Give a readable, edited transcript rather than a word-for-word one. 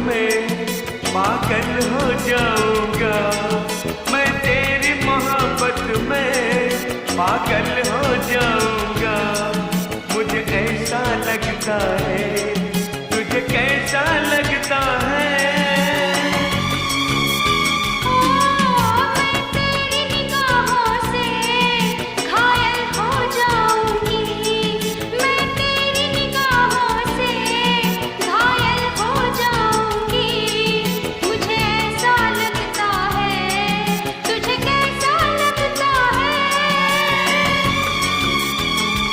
में पागल हो जाऊंगा, मैं तेरी मोहब्बत में पागल हो जाऊंगा। मुझे ऐसा लगता है